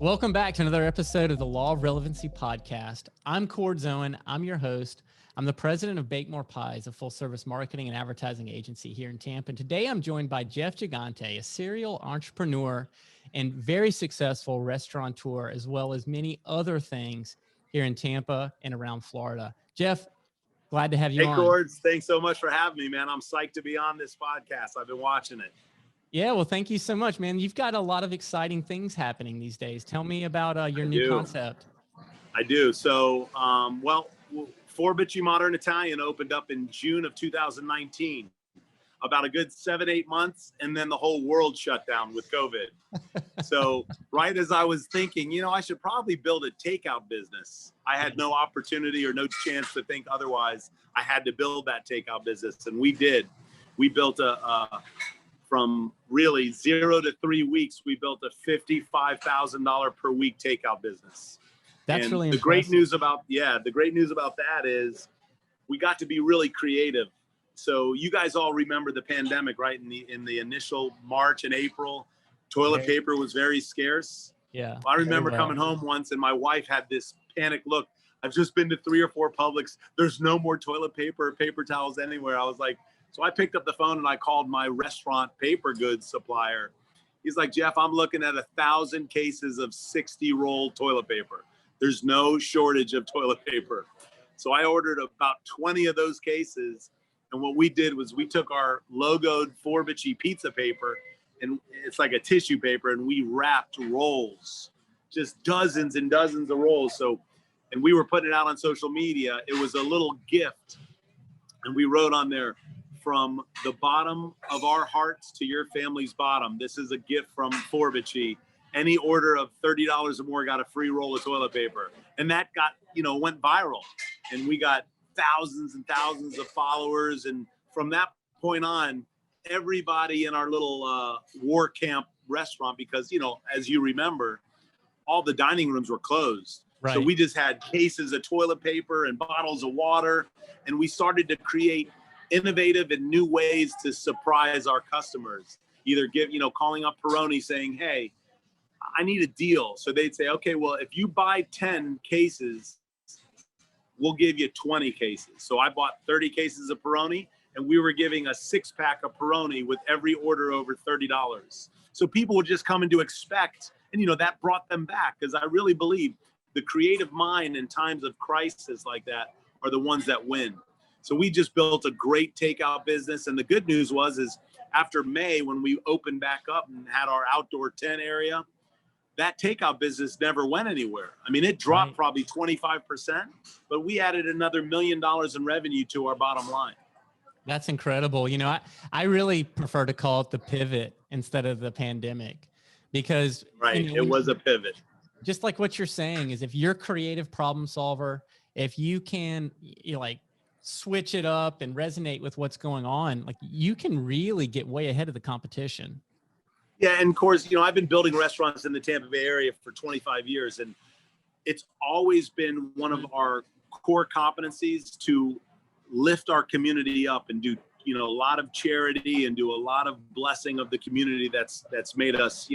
Welcome back to another episode of the Law of Relevancy podcast. I'm Cord Zoen. I'm your host. I'm the president of Bake More Pies, a full-service marketing and advertising agency here in Tampa. And today I'm joined by Jeff Gigante, a serial entrepreneur and very successful restaurateur, as well as many other things here in Tampa and around Florida. Jeff, glad to have you Hey, on. Cords, thanks so much for having me, man. I'm psyched to be on this podcast. I've been watching it. Yeah, well, thank you so much, man. You've got a lot of exciting things happening these days. Tell me about your new concept. I do. So, Forbici Modern Italian opened up in June of 2019, about a good 7-8 months, and then the whole world shut down with COVID. So right as I was thinking, I should probably build a takeout business. I had no opportunity or no chance to think otherwise. I had to build that takeout business, and we did. We built from really 0 to 3 weeks, we built a $55,000 per week takeout business. That's really impressive. The great news about that is we got to be really creative. So you guys all remember the pandemic, right? In the initial March and April, toilet paper was very scarce. Yeah. I remember coming home once and my wife had this panic look. I've just been to 3 or 4 Publix. There's no more toilet paper or paper towels anywhere. I was like, so I picked up the phone and I called my restaurant paper goods supplier. He's like, Jeff, I'm looking at 1,000 cases of 60 roll toilet paper. There's no shortage of toilet paper. So I ordered about 20 of those cases. And what we did was we took our logoed Forbici pizza paper, and it's like a tissue paper, and we wrapped rolls, just dozens and dozens of rolls. So, and we were putting it out on social media. It was a little gift. And we wrote on there, from the bottom of our hearts to your family's bottom, this is a gift from Forbici. Any order of $30 or more got a free roll of toilet paper. And that got, went viral. And we got thousands and thousands of followers. And from that point on, everybody in our little war camp restaurant, because, as you remember, all the dining rooms were closed. Right. So we just had cases of toilet paper and bottles of water. And we started to create innovative and new ways to surprise our customers. Either calling up Peroni saying, hey, I need a deal. So they'd say, okay, well, if you buy 10 cases, we'll give you 20 cases. So I bought 30 cases of Peroni, and we were giving a 6-pack of Peroni with every order over $30. So people would just come in to expect, and that brought them back, because I really believe the creative mind in times of crisis like that are the ones that win. So we just built a great takeout business. And the good news is after May, when we opened back up and had our outdoor tent area, that takeout business never went anywhere. I mean, it dropped probably 25%, but we added another $1 million in revenue to our bottom line. That's incredible. I really prefer to call it the pivot instead of the pandemic, because it was a pivot. Just like what you're saying is, if you're a creative problem solver, if you can, switch it up and resonate with what's going on, you can really get way ahead of the competition. Yeah. And of course, I've been building restaurants in the Tampa Bay area for 25 years, and it's always been one of our core competencies to lift our community up and do, a lot of charity and do a lot of blessing of the community that's made us,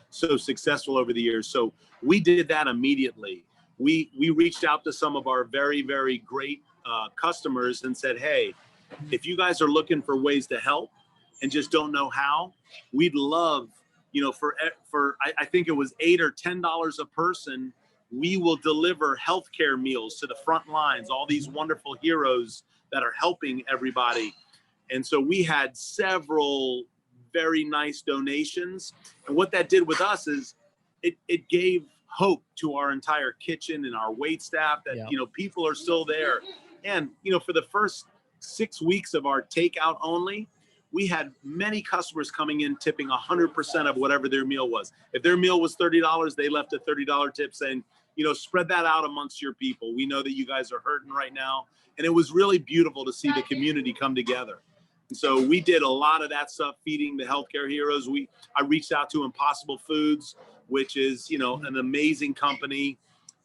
so successful over the years. So we did that immediately. We reached out to some of our very, very great customers and said, hey, if you guys are looking for ways to help and just don't know how, we'd love, I think it was $8 or $10 a person, we will deliver healthcare meals to the front lines, all these wonderful heroes that are helping everybody. And so we had several very nice donations. And what that did with us is it gave hope to our entire kitchen and our wait staff that, people are still there. And, for the first 6 weeks of our takeout only, we had many customers coming in tipping 100% of whatever their meal was. If their meal was $30, they left a $30 tip saying, spread that out amongst your people. We know that you guys are hurting right now. And it was really beautiful to see the community come together. And so we did a lot of that stuff, feeding the healthcare heroes. I reached out to Impossible Foods, which is, an amazing company.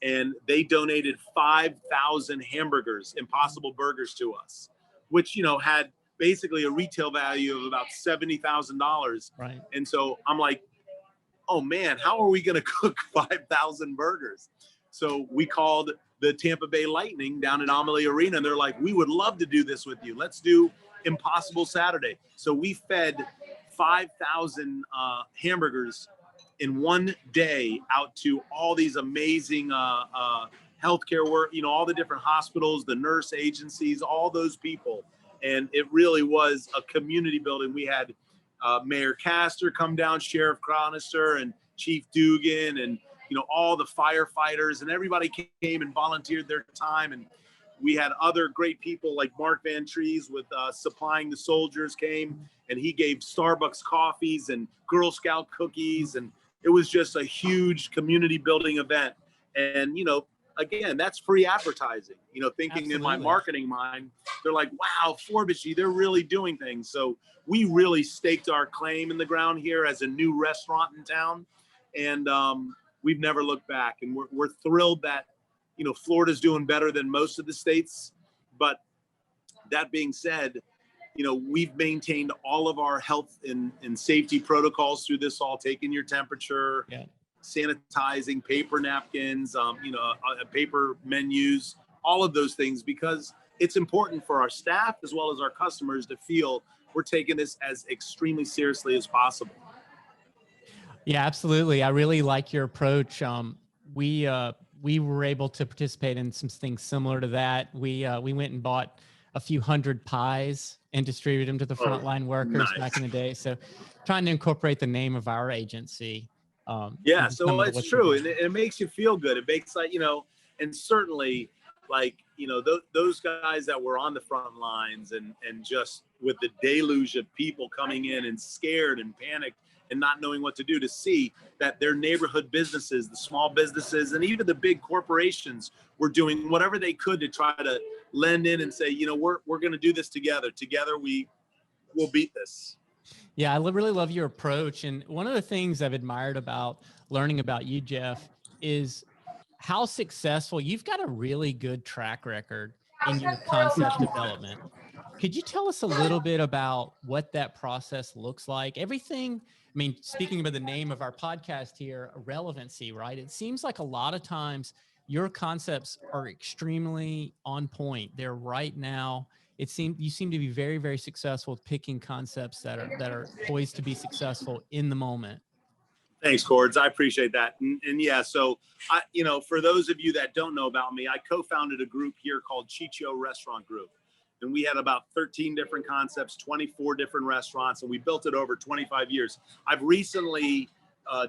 And they donated 5,000 hamburgers, Impossible Burgers, to us, which, had basically a retail value of about $70,000. Right. And so I'm like, oh man, how are we going to cook 5,000 burgers? So we called the Tampa Bay Lightning down at Amalie Arena, and they're like, we would love to do this with you. Let's do Impossible Saturday. So we fed 5,000 hamburgers in one day out to all these amazing healthcare work, all the different hospitals, the nurse agencies, all those people. And it really was a community building. We had Mayor Castor come down, Sheriff Cronister, and Chief Dugan, and all the firefighters, and everybody came and volunteered their time. And we had other great people like Mark Van Trees with supplying the soldiers came, and he gave Starbucks coffees and Girl Scout cookies, and it was just a huge community building event. And again, that's free advertising. Thinking Absolutely. In my marketing mind, they're like, wow, Forbesy, they're really doing things. So we really staked our claim in the ground here as a new restaurant in town, and we've never looked back. And we're thrilled that Florida's doing better than most of the states. But that being said, we've maintained all of our health and safety protocols through this, all taking your temperature, sanitizing, paper napkins, paper menus, all of those things, because it's important for our staff as well as our customers to feel we're taking this as extremely seriously as possible. Yeah, absolutely. I really like your approach. We were able to participate in some things similar to that. We went and bought a few hundred pies and distributed them to the frontline workers back in the day. So trying to incorporate the name of our agency. So it's true. And it makes you feel good. It makes and certainly those guys that were on the front lines and just with the deluge of people coming in and scared and panicked and not knowing what to do, to see that their neighborhood businesses, the small businesses, and even the big corporations were doing whatever they could to try to lend in and say, we're going to do this together. Together we will beat this. Yeah, I really love your approach. And one of the things I've admired about learning about you, Jeff, is how successful you've got a really good track record in your concept development. Could you tell us a little bit about what that process looks like? Everything, speaking about the name of our podcast here, relevancy, right? It seems like a lot of times your concepts are extremely on point. They're right now. You seem to be very, very successful with picking concepts that are poised to be successful in the moment. Thanks, Cords. I appreciate that. And yeah, so for those of you that don't know about me, I co-founded a group here called Chicho Restaurant Group. And we had about 13 different concepts, 24 different restaurants, and we built it over 25 years. I've recently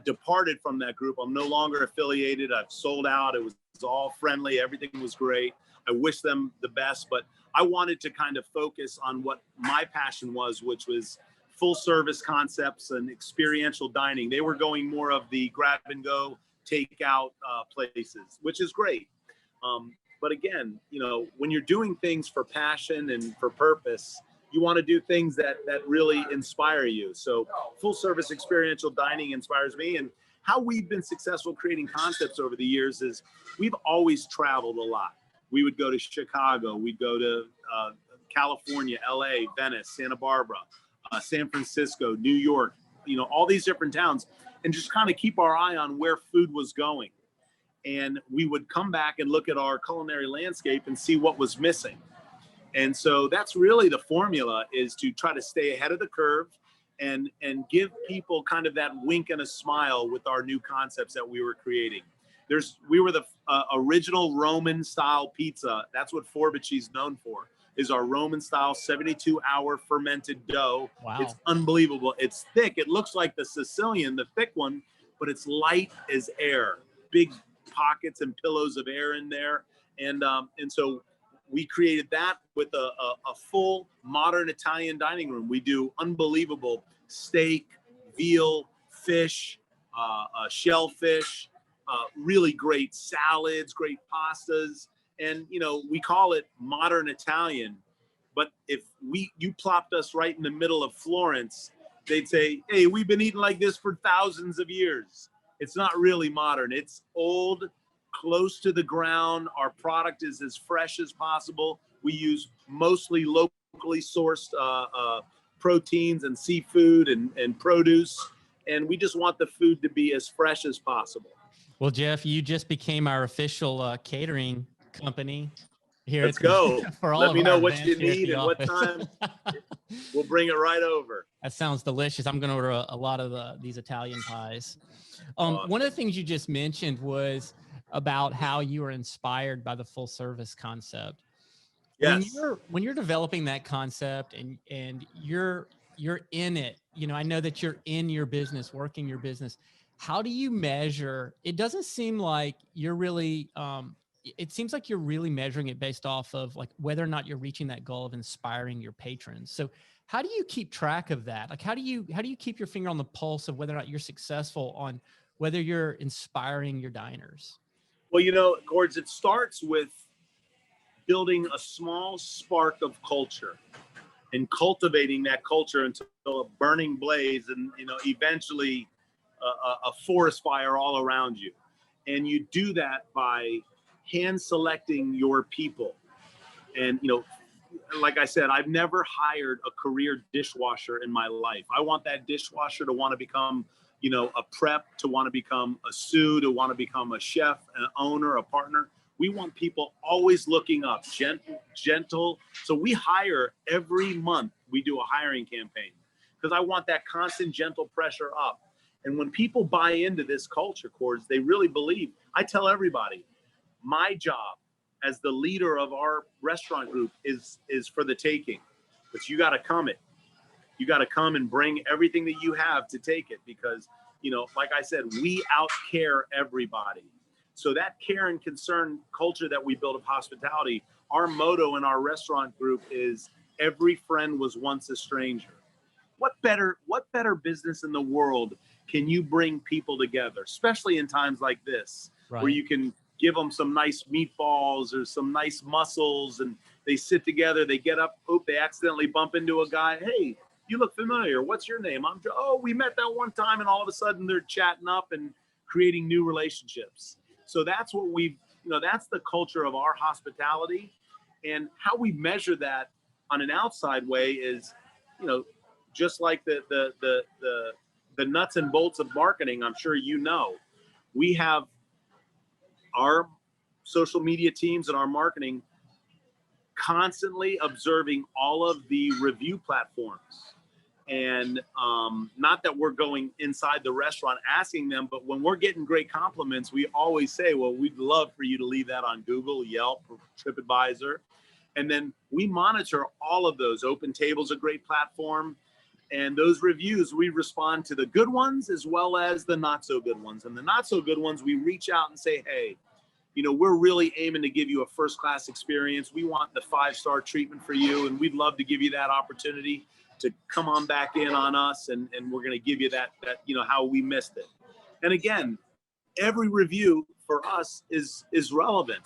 departed from that group. I'm no longer affiliated. I've sold out. It was all friendly. Everything was great. I wish them the best, but I wanted to kind of focus on what my passion was, which was full service concepts and experiential dining. They were going more of the grab and go, take out places, which is great. But again, when you're doing things for passion and for purpose, you want to do things that really inspire you. So full service experiential dining inspires me. And how we've been successful creating concepts over the years is we've always traveled a lot. We would go to Chicago, we'd go to California, LA, Venice, Santa Barbara, San Francisco, New York, all these different towns, and just kind of keep our eye on where food was going. And we would come back and look at our culinary landscape and see what was missing. And so that's really the formula, is to try to stay ahead of the curve and give people kind of that wink and a smile with our new concepts that we were creating. We were the original Roman style pizza. That's what Forbesy is known for, is our Roman style 72-hour fermented dough. Wow. It's unbelievable. It's thick. It looks like the Sicilian, the thick one, but it's light as air. Big pockets and pillows of air in there. And so we created that with a full modern Italian dining room. We do unbelievable steak, veal, fish, shellfish, really great salads, great pastas. And, we call it modern Italian, but if you plopped us right in the middle of Florence, they'd say, hey, we've been eating like this for thousands of years. It's not really modern. It's old, close to the ground. Our product is as fresh as possible. We use mostly locally sourced proteins and seafood and produce. and we just want the food to be as fresh as possible. Well, Jeff, you just became our official catering company here. Let's go. For all Let of me our know what you events here at need the and what office. time. We'll bring it right over. That sounds delicious. I'm going to order a lot of these Italian pies. Awesome. One of the things you just mentioned was about how you were inspired by the full service concept. Yes. When you're developing that concept and you're in it, you know, I know that you're in your business, working your business. How do you measure? It doesn't seem like you're really, it seems like you're really measuring it based off of like whether or not you're reaching that goal of inspiring your patrons. So how do you keep track of that? Like, how do you keep your finger on the pulse of whether or not you're successful on whether you're inspiring your diners? Well, you know, Cords, it starts with building a small spark of culture and cultivating that culture until a burning blaze and, you know, eventually a forest fire all around you. And you do that by hand selecting your people. And, you know, like I said, I've never hired a career dishwasher in my life. I want that dishwasher to want to become, you know, a prep, to want to become a sous, to want to become a chef, an owner, a partner. We want people always looking up, gentle. So we hire every month. We do a hiring campaign because I want that constant gentle pressure up. And when people buy into this culture, Cords, they really believe. I tell everybody, my job as the leader of our restaurant group is for the taking. But you got to come it. You got to come and bring everything that you have to take it because, you know, like I said, we outcare everybody. So that care and concern culture that we build of hospitality, our motto in our restaurant group is every friend was once a stranger. What better business in the world can you bring people together, especially in times like this, right, where you can give them some nice meatballs or some nice mussels and they sit together, they get up, they accidentally bump into a guy. Hey, you look familiar. What's your name? I'm Joe. Oh, we met that one time, and all of a sudden they're chatting up and creating new relationships. So that's what that's the culture of our hospitality. And how we measure that on an outside way is, you know, just like the nuts and bolts of marketing, I'm sure you know. We have our social media teams and our marketing constantly observing all of the review platforms. And not that we're going inside the restaurant asking them, but when we're getting great compliments, we always say, well, we'd love for you to leave that on Google, Yelp, or TripAdvisor. And then we monitor all of those. Open Table's a great platform. And those reviews, we respond to the good ones as well as the not so good ones. And the not so good ones, we reach out and say, hey, you know, we're really aiming to give you a first-class experience. We want the 5-star treatment for you, and we'd love to give you that opportunity to come on back in on us, and we're going to give you that, you know, how we missed it. And again, every review for us is relevant,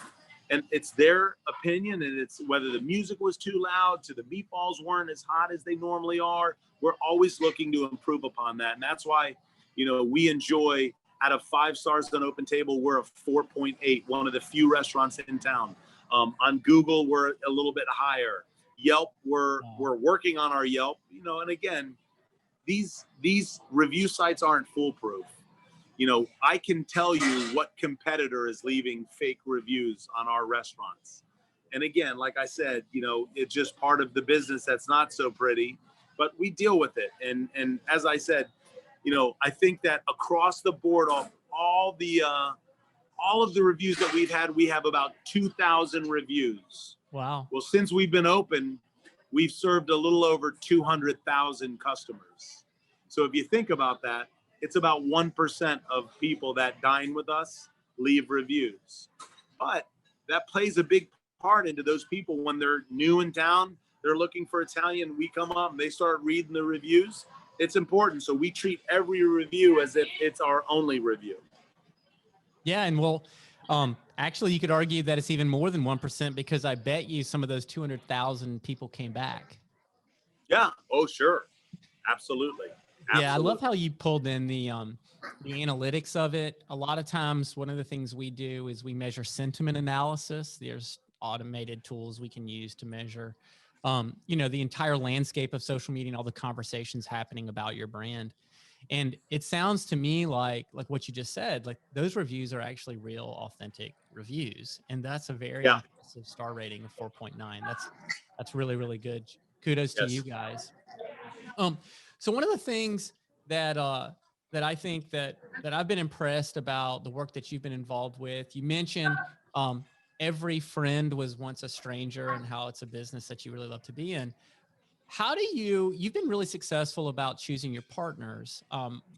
and it's their opinion, and it's whether the music was too loud, to the meatballs weren't as hot as they normally are. We're always looking to improve upon that, and that's why, you know, we enjoy. Out of 5 stars on Open Table, we're a 4.8, one of the few restaurants in town. On Google, we're a little bit higher. Yelp, we're working on our Yelp, you know, and again, these review sites aren't foolproof. You know, I can tell you what competitor is leaving fake reviews on our restaurants. And again, like I said, you know, it's just part of the business that's not so pretty, but we deal with it. And as I said, you know, I think that across the board, all of the reviews that we've had, we have about 2,000 reviews. Wow. Well, since we've been open, we've served a little over 200,000 customers. So if you think about that, it's about 1% of people that dine with us leave reviews. But that plays a big part into those people when they're new in town, they're looking for Italian, we come up and they start reading the reviews. It's important. So we treat every review as if it's our only review. Yeah. And well, actually you could argue that it's even more than 1% because I bet you some of those 200,000 people came back. Yeah. Oh, sure. Absolutely. Yeah. I love how you pulled in the analytics of it. A lot of times, one of the things we do is we measure sentiment analysis. There's automated tools we can use to measure you know, the entire landscape of social media and all the conversations happening about your brand. And it sounds to me like what you just said, like those reviews are actually real, authentic reviews. And that's a very Yeah. impressive star rating of 4.9. That's really, really good. Kudos to you Yes. guys. So one of the things that that I think that I've been impressed about the work that you've been involved with, you mentioned every friend was once a stranger, and how it's a business that you really love to be in. How do you've been really successful about choosing your partners.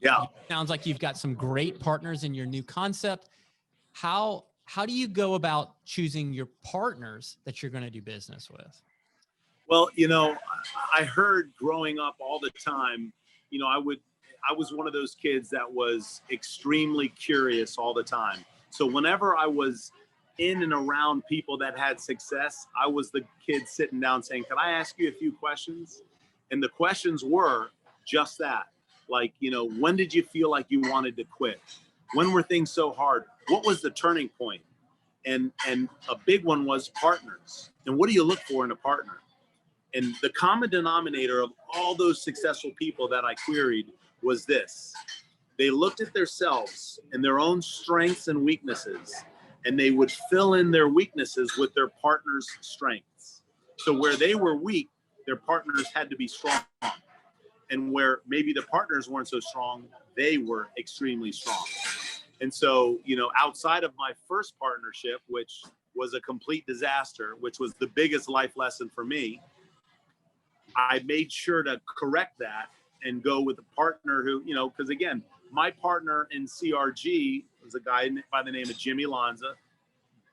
Yeah. Sounds like you've got some great partners in your new concept. How do you go about choosing your partners that you're going to do business with? Well, I heard growing up all the time, I was one of those kids that was extremely curious all the time. So whenever I was in and around people that had success, I was the kid sitting down saying, "Can I ask you a few questions?" And the questions were just that. Like, when did you feel like you wanted to quit? When were things so hard? What was the turning point? And a big one was partners. And what do you look for in a partner? And the common denominator of all those successful people that I queried was this. They looked at themselves and their own strengths and weaknesses, and they would fill in their weaknesses with their partner's strengths. So where they were weak, their partners had to be strong. And where maybe the partners weren't so strong, they were extremely strong. And so, outside of my first partnership, which was a complete disaster, which was the biggest life lesson for me, I made sure to correct that and go with a partner who, because again, my partner in CRG was a guy by the name of Jimmy Lanza,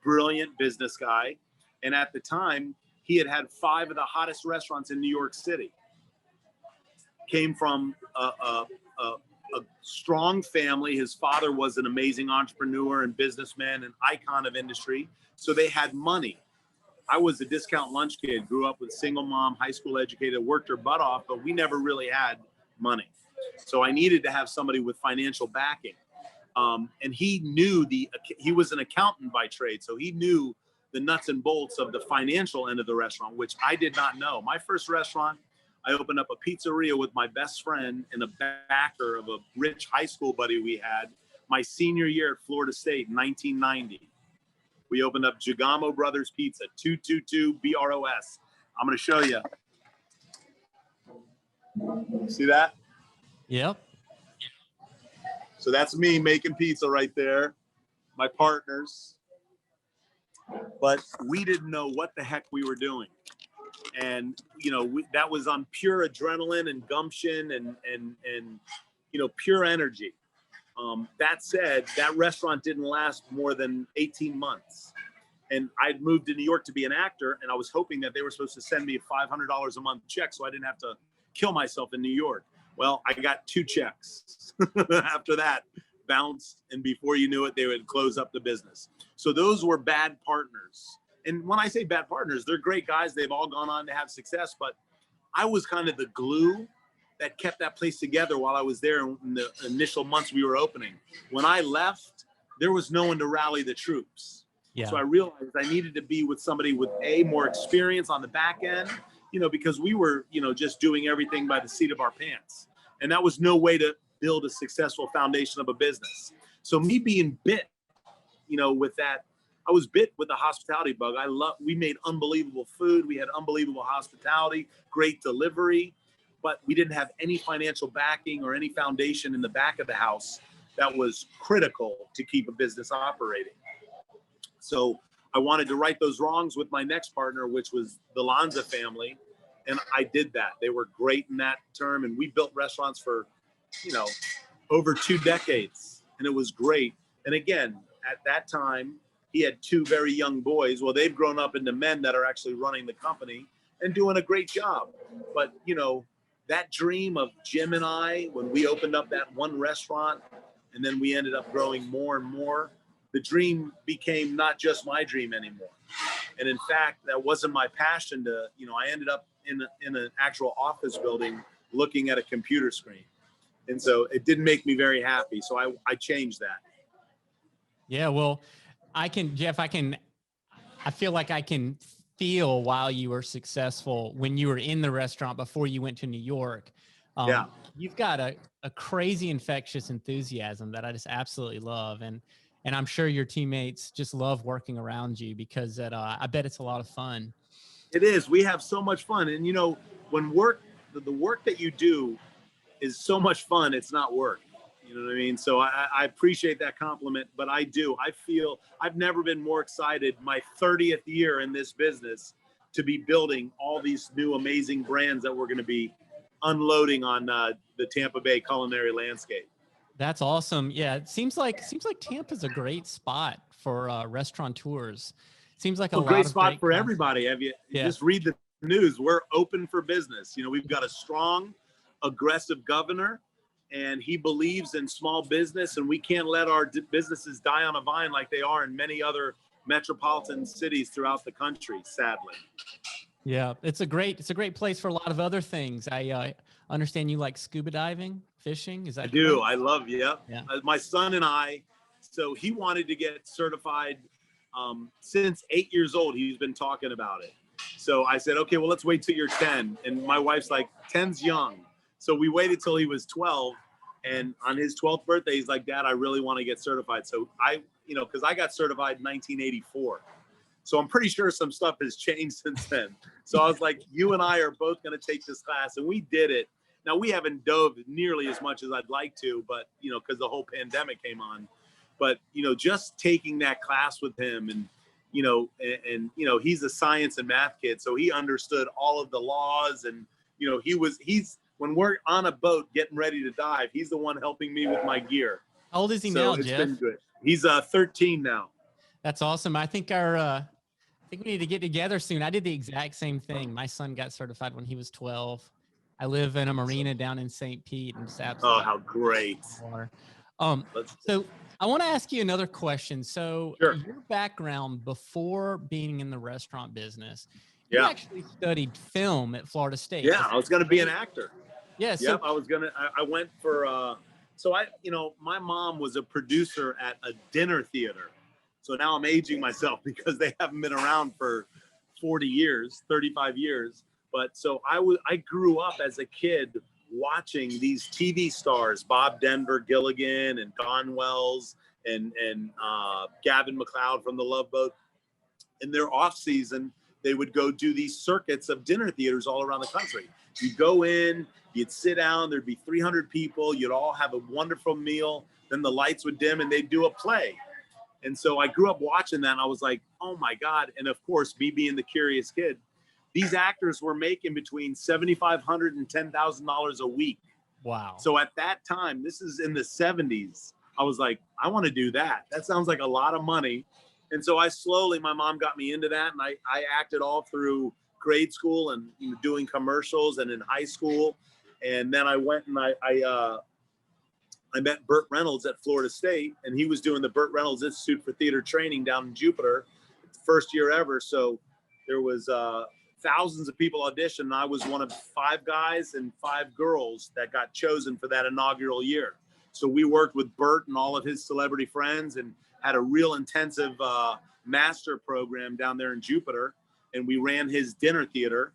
brilliant business guy. And at the time, he had 5 of the hottest restaurants in New York City. Came from a strong family. His father was an amazing entrepreneur and businessman, an icon of industry. So they had money. I was a discount lunch kid, grew up with single mom, high school educated, worked her butt off, but we never really had money. So I needed to have somebody with financial backing. And he knew he was an accountant by trade. So he knew the nuts and bolts of the financial end of the restaurant, which I did not know. My first restaurant, I opened up a pizzeria with my best friend and a backer of a rich high school buddy we had my senior year at Florida State in 1990. We opened up Gigamo Brothers Pizza, 222 BROS. I'm going to show you. See that? Yep. So that's me making pizza right there. My partners. But we didn't know what the heck we were doing. And, that was on pure adrenaline and gumption and pure energy. That said, that restaurant didn't last more than 18 months. And I'd moved to New York to be an actor, and I was hoping that they were supposed to send me a $500 a month check so I didn't have to kill myself in New York. Well, I got 2 checks. After that, bounced, and before you knew it, they would close up the business. So those were bad partners. And when I say bad partners, they're great guys. They've all gone on to have success, but I was kind of the glue that kept that place together while I was there in the initial months we were opening. When I left, there was no one to rally the troops. Yeah. So I realized I needed to be with somebody with more experience on the back end, because we were, just doing everything by the seat of our pants. And that was no way to build a successful foundation of a business. So me being bit, with that, I was bit with the hospitality bug. We made unbelievable food. We had unbelievable hospitality, great delivery, but we didn't have any financial backing or any foundation in the back of the house that was critical to keep a business operating. So I wanted to right those wrongs with my next partner, which was the Lanza family. And I did that. They were great in that term. And we built restaurants for, over 2 decades. And it was great. And again, at that time, he had 2 very young boys. Well, they've grown up into men that are actually running the company and doing a great job. But, that dream of Jim and I, when we opened up that one restaurant, and then we ended up growing more and more, the dream became not just my dream anymore. And in fact, that wasn't my passion to, I ended up in an actual office building looking at a computer screen. And so it didn't make me very happy. So I changed that. Yeah, well, Jeff, I feel like I can feel while you were successful when you were in the restaurant before you went to New York. you've got a crazy infectious enthusiasm that I just absolutely love. And I'm sure your teammates just love working around you because I bet it's a lot of fun. It is. We have so much fun. And, you know, when the work that you do is so much fun, it's not work. You know what I mean? So I appreciate that compliment, but I feel I've never been more excited my 30th year in this business to be building all these new amazing brands that we're going to be unloading on the Tampa Bay culinary landscape. That's awesome. Yeah, it seems like Tampa's a great spot for restaurateurs. Seems like a great lot spot of for everybody. Have you just read the news? We're open for business. You know, we've got a strong, aggressive governor, and he believes in small business, and we can't let our businesses die on a vine like they are in many other metropolitan cities throughout the country, sadly. Yeah, it's a great place for a lot of other things. I understand you like scuba diving, fishing. Is that I do. correct? I love, yeah. My son and I, so he wanted to get certified since 8 years old. He's been talking about it. So I said, okay, well, let's wait till you're 10. And my wife's like, 10's young. So we waited till he was 12. And on his 12th birthday, he's like, Dad, I really want to get certified. So because I got certified in 1984. So I'm pretty sure some stuff has changed since then. So I was like, you and I are both going to take this class. And we did it. Now, we haven't dove nearly as much as I'd like to, but, because the whole pandemic came on. But, just taking that class with him and, he's a science and math kid. So he understood all of the laws. And, when we're on a boat getting ready to dive, he's the one helping me with my gear. How old is he now, Jeff? It's been good. He's 13 now. That's awesome. I think I think we need to get together soon. I did the exact same thing. My son got certified when he was 12. I live in a marina down in St. Pete, and just absolutely. Oh, how great! Water. So I want to ask you another question. So Sure. Your background before being in the restaurant business, you actually studied film at Florida State. Yeah, I was going to be an actor. Yeah. So I went for. My mom was a producer at a dinner theater. So now I'm aging myself because they haven't been around for 40 years, 35 years. But so I grew up as a kid watching these TV stars, Bob Denver, Gilligan, and Don Wells, and Gavin MacLeod from The Love Boat. In their off season, they would go do these circuits of dinner theaters all around the country. You'd go in, you'd sit down, there'd be 300 people, you'd all have a wonderful meal, then the lights would dim and they'd do a play. And so I grew up watching that and I was like, oh my God. And of course, me being the curious kid, these actors were making between $7,500 and $10,000 a week. Wow. So at that time, this is in the 70s, I was like, I want to do that. That sounds like a lot of money. And so my mom got me into that, and I acted all through grade school and doing commercials and in high school. And then I went and I met Burt Reynolds at Florida State, and he was doing the Burt Reynolds Institute for Theater Training down in Jupiter, first year ever. So there was thousands of people auditioned, and I was one of 5 guys and 5 girls that got chosen for that inaugural year. So we worked with Burt and all of his celebrity friends and had a real intensive master program down there in Jupiter, and we ran his dinner theater.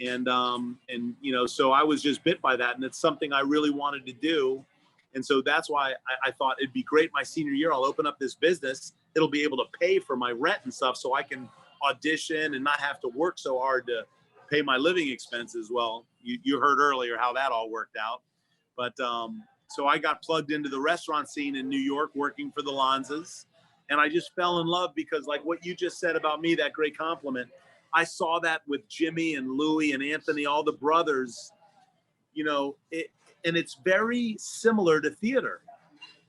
And so I was just bit by that, and it's something I really wanted to do. And so that's why I thought it'd be great my senior year. I'll open up this business. It'll be able to pay for my rent and stuff so I can audition and not have to work so hard to pay my living expenses. Well, you heard earlier how that all worked out. But so I got plugged into the restaurant scene in New York working for the Lanzas. And I just fell in love because, like what you just said about me, that great compliment, I saw that with Jimmy and Louie and Anthony, all the brothers, and it's very similar to theater.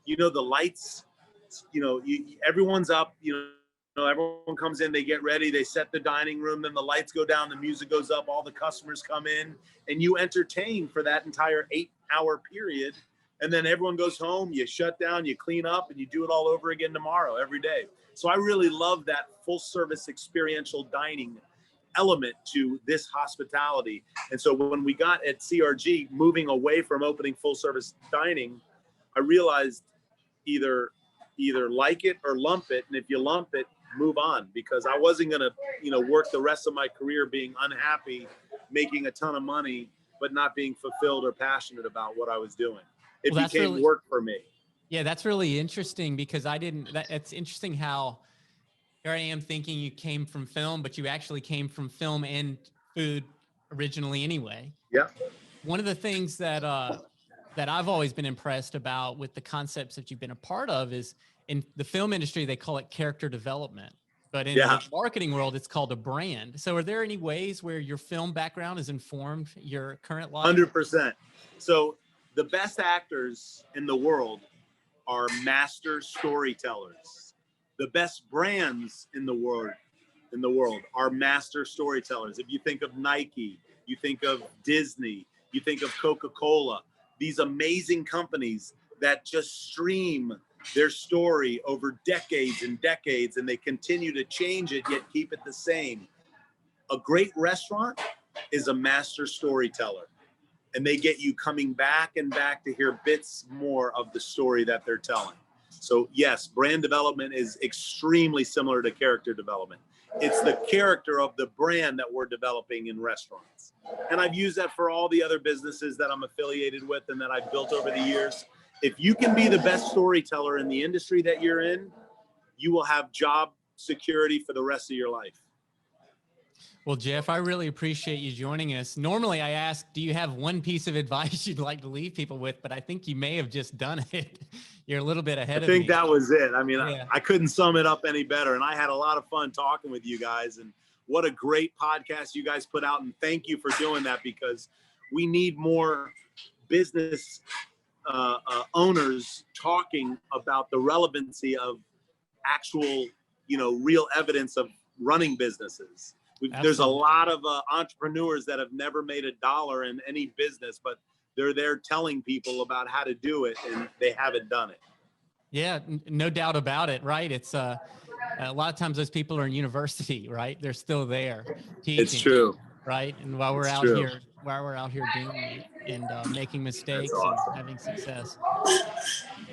The lights, everyone's up, everyone comes in, they get ready, they set the dining room, then the lights go down, the music goes up, all the customers come in, and you entertain for that entire 8-hour period. And then everyone goes home, you shut down, you clean up, and you do it all over again tomorrow, every day. So I really love that full service experiential dining element to this hospitality. And so when we got at CRG moving away from opening full service dining, I realized either like it or lump it. And if you lump it, move on, because I wasn't going to, work the rest of my career being unhappy, making a ton of money, but not being fulfilled or passionate about what I was doing. It Well, became work for me. Yeah, that's really interesting because it's interesting how here I am thinking you came from film, but you actually came from film and food originally anyway. Yeah. One of the things that I've always been impressed about with the concepts that you've been a part of is in the film industry, they call it character development. But in the marketing world, it's called a brand. So are there any ways where your film background has informed your current life? 100%. So the best actors in the world are master storytellers. The best brands in the world are master storytellers. If you think of Nike, you think of Disney, you think of Coca-Cola, these amazing companies that just stream their story over decades and decades, and they continue to change it, yet keep it the same. A great restaurant is a master storyteller, and they get you coming back and back to hear bits more of the story that they're telling. So yes, brand development is extremely similar to character development. It's the character of the brand that we're developing in restaurants. And I've used that for all the other businesses that I'm affiliated with and that I've built over the years. If you can be the best storyteller in the industry that you're in, you will have job security for the rest of your life. Well, Jeff, I really appreciate you joining us. Normally I ask, do you have one piece of advice you'd like to leave people with? But I think you may have just done it. You're a little bit ahead of me. I think that was it. I mean, yeah. I couldn't sum it up any better. And I had a lot of fun talking with you guys. And what a great podcast you guys put out. And thank you for doing that, because we need more business owners talking about the relevancy of actual, real evidence of running businesses. There's a lot of entrepreneurs that have never made $1 in any business, but they're there telling people about how to do it, and they haven't done it. Yeah, no doubt about it. Right. It's a lot of times those people are in university, right? They're still there teaching. It's true. Right. And while we're out here doing it and making mistakes and having success.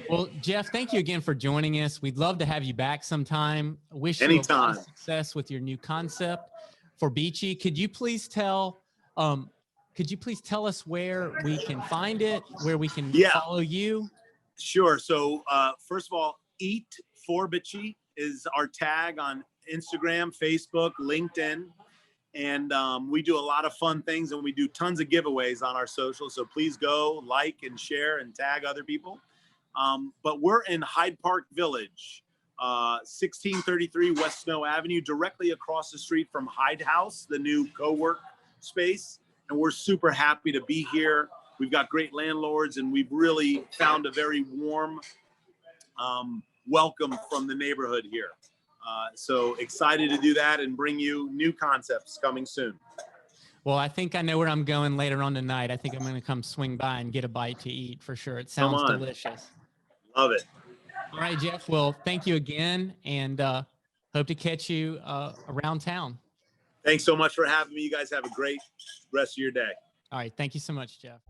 Well, Jeff, thank you again for joining us. We'd love to have you back sometime. Wish you a lot of success with your new concept for Beachy. Could you please tell us where we can find it, where we can follow you? Sure. So first of all, Eat for Beachy is our tag on Instagram, Facebook, LinkedIn. And we do a lot of fun things, and we do tons of giveaways on our socials. So please go like and share and tag other people. But we're in Hyde Park Village, 1633 West Snow Avenue, directly across the street from Hyde House, the new co-work space. And we're super happy to be here. We've got great landlords, and we've really found a very warm welcome from the neighborhood here. So excited to do that and bring you new concepts coming soon. Well, I think I know where I'm going later on tonight. I think I'm going to come swing by and get a bite to eat for sure. It sounds delicious. Love it. All right, Jeff. Well, thank you again, and hope to catch you around town. Thanks so much for having me. You guys have a great rest of your day. All right. Thank you so much, Jeff.